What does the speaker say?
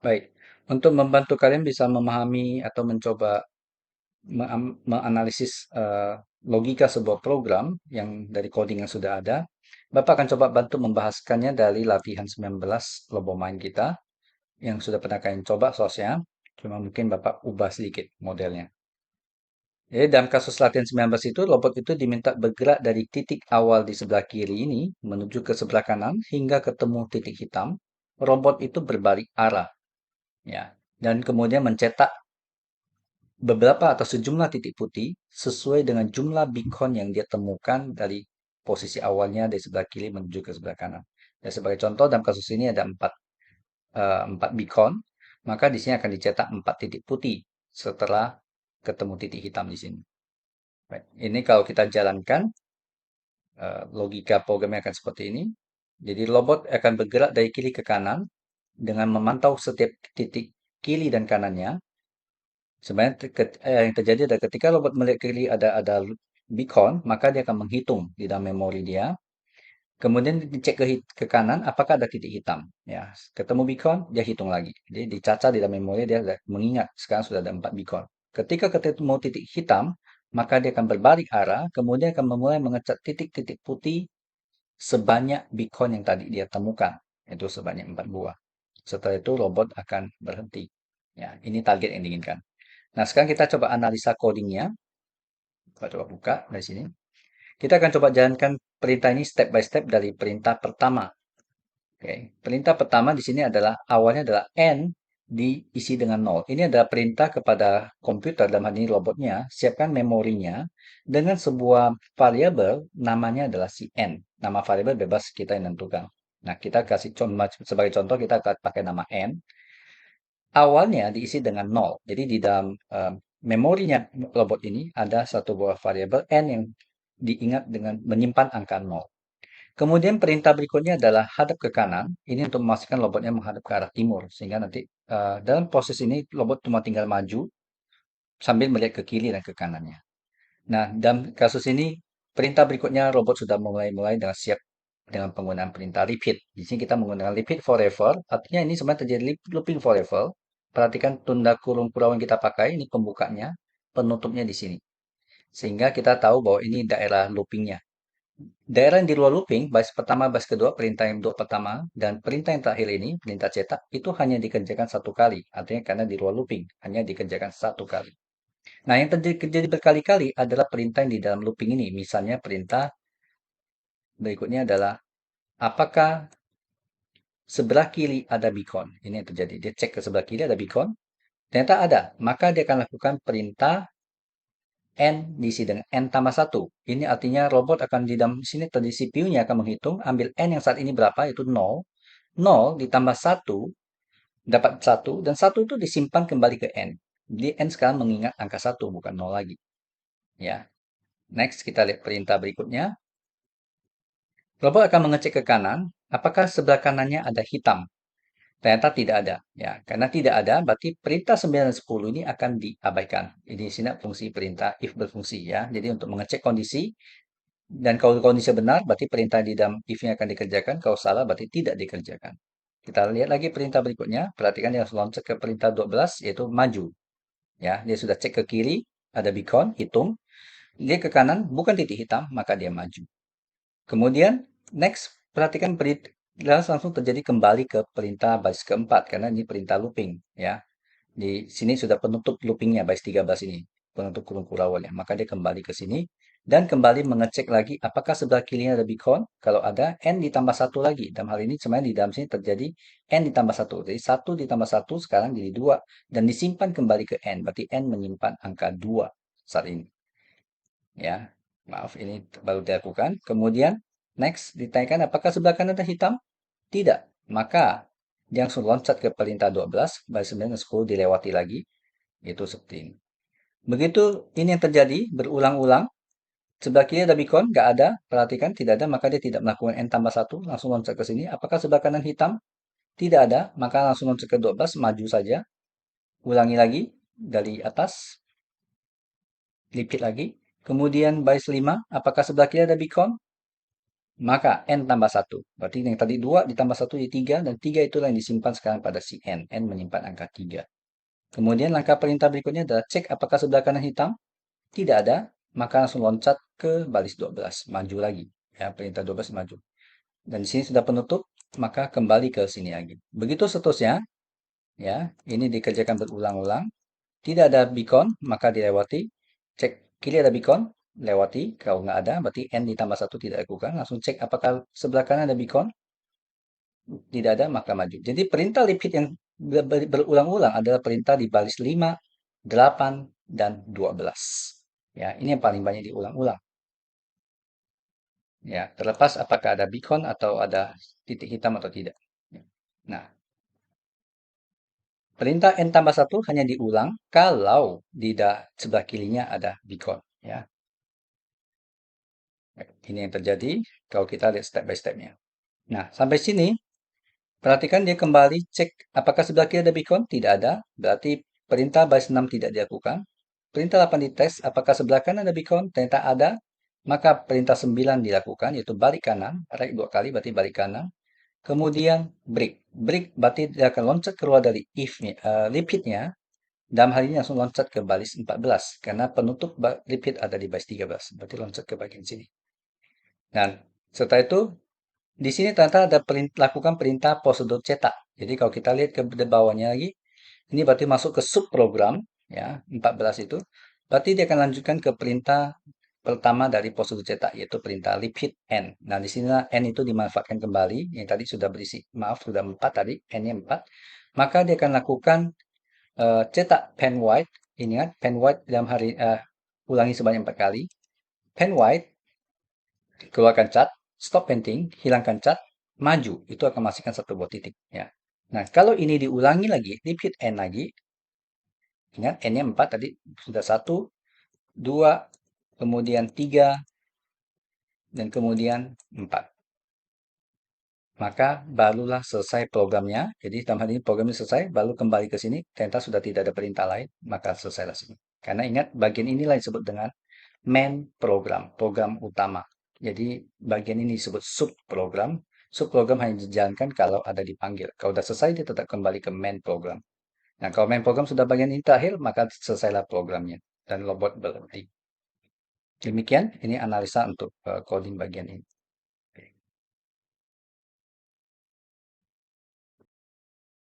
Baik, untuk membantu kalian bisa memahami atau mencoba menganalisis logika sebuah program yang dari coding yang sudah ada, Bapak akan coba bantu membahaskannya dari latihan 19 lobo main kita yang sudah pernah kalian coba source-nya, cuma mungkin Bapak ubah sedikit modelnya. Jadi dalam kasus latihan 19 itu, robot itu diminta bergerak dari titik awal di sebelah kiri ini menuju ke sebelah kanan hingga ketemu titik hitam. Robot itu berbalik arah, ya, dan kemudian mencetak beberapa atau sejumlah titik putih sesuai dengan jumlah beacon yang dia temukan dari posisi awalnya dari sebelah kiri menuju ke sebelah kanan. Dan sebagai contoh dalam kasus ini ada empat beacon, maka di sini akan dicetak 4 titik putih setelah ketemu titik hitam di sini. Baik, ini kalau kita jalankan logika programnya akan seperti ini. Jadi robot akan bergerak dari kiri ke kanan dengan memantau setiap titik kiri dan kanannya. Sebenarnya yang terjadi adalah ketika robot melihat kiri ada beacon, maka dia akan menghitung di dalam memori dia. Kemudian dicek ke kanan, apakah ada titik hitam. Ya, ketemu beacon, dia hitung lagi. Jadi dicaca di dalam memori dia mengingat sekarang sudah ada 4 beacon. Ketika ketemu titik hitam, maka dia akan berbalik arah, kemudian akan memulai mengecat titik-titik putih sebanyak beacon yang tadi dia temukan. Itu sebanyak 4 buah. Setelah itu robot akan berhenti. Ya, ini target yang diinginkan. Nah, sekarang kita coba analisa codingnya. Kita coba buka dari sini. Kita akan coba jalankan perintah ini step by step dari perintah pertama. Oke, perintah pertama di sini adalah awalnya adalah n diisi dengan 0. Ini adalah perintah kepada komputer dalam hal ini robotnya, siapkan memorinya dengan sebuah variabel namanya adalah si n. Nama variabel bebas kita yang tentukan. Nah, kita kasih contoh sebagai contoh kita akan pakai nama n. Awalnya diisi dengan 0. Jadi di dalam memorinya robot ini ada satu buah variabel n yang diingat dengan menyimpan angka 0. Kemudian perintah berikutnya adalah hadap ke kanan. Ini untuk memastikan robotnya menghadap ke arah timur. Sehingga nanti dalam proses ini robot cuma tinggal maju sambil melihat ke kiri dan ke kanannya. Nah, dalam kasus ini perintah berikutnya robot sudah mulai dengan siap dengan penggunaan perintah repeat. Di sini kita menggunakan repeat forever. Artinya ini sebenarnya terjadi looping forever. Perhatikan tunda kurung kurau yang kita pakai. Ini pembukanya, penutupnya di sini. Sehingga kita tahu bahwa ini daerah loopingnya. Daerah yang di luar looping, baris pertama, baris kedua, perintah yang dua pertama, dan perintah yang terakhir ini, perintah cetak, itu hanya dikerjakan satu kali. Artinya karena di luar looping, hanya dikerjakan satu kali. Nah, yang terjadi berkali-kali adalah perintah yang di dalam looping ini. Misalnya perintah berikutnya adalah, apakah sebelah kiri ada beacon? Ini yang terjadi. Dia cek ke sebelah kiri ada beacon. Ternyata ada. Maka dia akan lakukan perintah n diisi dengan n tambah 1. Ini artinya robot akan di dalam sini tadi CPU-nya akan menghitung, ambil n yang saat ini berapa, yaitu 0. 0 ditambah 1 dapat 1, dan 1 itu disimpan kembali ke n. Jadi n sekarang mengingat angka 1, bukan 0 lagi. Ya. Next, kita lihat perintah berikutnya. Robot akan mengecek ke kanan, apakah sebelah kanannya ada hitam. Ternyata tidak ada. Ya, karena tidak ada, berarti perintah 9 dan 10 ini akan diabaikan. Ini sini fungsi perintah if berfungsi ya. Jadi untuk mengecek kondisi, dan kalau kondisi benar, berarti perintah di dalam if-nya akan dikerjakan. Kalau salah, berarti tidak dikerjakan. Kita lihat lagi perintah berikutnya. Perhatikan dia loncat ke perintah 12, yaitu maju. Ya, dia sudah cek ke kiri, ada beacon, hitung. Dia ke kanan, bukan titik hitam, maka dia maju. Kemudian, next, perhatikan langsung terjadi kembali ke perintah baris keempat, karena ini perintah looping. Ya, di sini sudah penutup loopingnya, baris 13 ini. Penutup kurung kurawalnya. Maka dia kembali ke sini. Dan kembali mengecek lagi apakah sebelah kirinya ada beacon. Kalau ada, n ditambah 1 lagi. Dalam hal ini sebenarnya di dalam sini terjadi n ditambah 1. Jadi 1 ditambah 1 sekarang jadi 2. Dan disimpan kembali ke n. Berarti n menyimpan angka 2 saat ini. Ya, maaf ini baru dilakukan. Kemudian, next, ditanyakan apakah sebelah kanan ada hitam? Tidak. Maka, dia langsung loncat ke perintah 12. Baris 9 dan 10 dilewati lagi. Itu seperti ini. Begitu ini yang terjadi berulang-ulang, sebelah kiri ada beacon, nggak ada, perhatikan tidak ada, maka dia tidak melakukan n tambah 1, langsung loncat ke sini. Apakah sebelah kanan hitam? Tidak ada, maka langsung loncat ke 12, maju saja. Ulangi lagi dari atas, lipit lagi. Kemudian baris 5, apakah sebelah kiri ada beacon? maka n tambah 1. Berarti yang tadi 2 ditambah 1 jadi 3, dan 3 itulah yang disimpan sekarang pada si n. N menyimpan angka 3. Kemudian langkah perintah berikutnya adalah cek apakah sebelah kanan hitam. Tidak ada, maka langsung loncat ke baris 12. Maju lagi. Ya, perintah 12 maju. Dan di sini sudah penutup, maka kembali ke sini lagi. Begitu seterusnya, ya, ini dikerjakan berulang-ulang. Tidak ada beacon, maka dilewati. Cek kiri ada beacon, lewati. Kalau nggak ada, berarti n ditambah 1 tidak lakukan. Langsung cek apakah sebelah kanan ada beacon. Tidak ada, maka maju. Jadi perintah repeat yang berulang-ulang adalah perintah di baris 5, 8, dan 12. Ya, ini yang paling banyak diulang-ulang. Ya, terlepas apakah ada beacon atau ada titik hitam atau tidak. Nah, perintah n tambah 1 hanya diulang kalau di sebelah kirinya ada beacon. Ya, ini yang terjadi kalau kita lihat step by stepnya. Nah, sampai sini, perhatikan dia kembali cek apakah sebelah kiri ada beacon. Tidak ada, berarti perintah baris 6 tidak dilakukan. Perintah 8 dites, apakah sebelah kanan ada beacon? Ternyata ada, maka perintah 9 dilakukan, yaitu balik kanan. Right 2 kali, berarti balik kanan. Kemudian break. Break berarti dia akan loncat keluar dari if-nya, repeat-nya. Dalam hal ini langsung loncat ke baris 14. Karena penutup repeat ada di baris 13. Berarti loncat ke bagian sini. Dan setelah itu, di sini ternyata ada lakukan perintah prosedur cetak. Jadi kalau kita lihat ke bawahnya lagi, ini berarti masuk ke subprogram, ya, 14 itu. Berarti dia akan lanjutkan ke perintah pertama dari prosedur cetak, yaitu perintah repeat n. Nah, di sini n itu dimanfaatkan kembali, yang tadi sudah berisi, maaf, sudah 4 tadi, n-nya 4. Maka dia akan lakukan cetak pen white. Ingat, pen white dalam hari, ulangi sebanyak 4 kali. Pen white, keluarkan cat, stop painting, hilangkan cat, maju. Itu akan masukkan satu buah titik. Ya. Nah, kalau ini diulangi lagi, repeat n lagi, ingat n-nya 4 tadi, sudah 1, 2, kemudian 3, dan kemudian 4. Maka barulah selesai programnya. Jadi dalam hal ini programnya selesai, baru kembali ke sini, ternyata sudah tidak ada perintah lain, maka selesailah sini. Karena ingat, bagian inilah disebut dengan main program, program utama. Jadi bagian ini disebut subprogram. Subprogram hanya dijalankan kalau ada dipanggil. Kalau sudah selesai, dia tetap kembali ke main program. Nah, kalau main program sudah bagian ini terakhir, maka selesailah programnya. Dan robot berhenti. Demikian, ini analisa untuk coding bagian ini.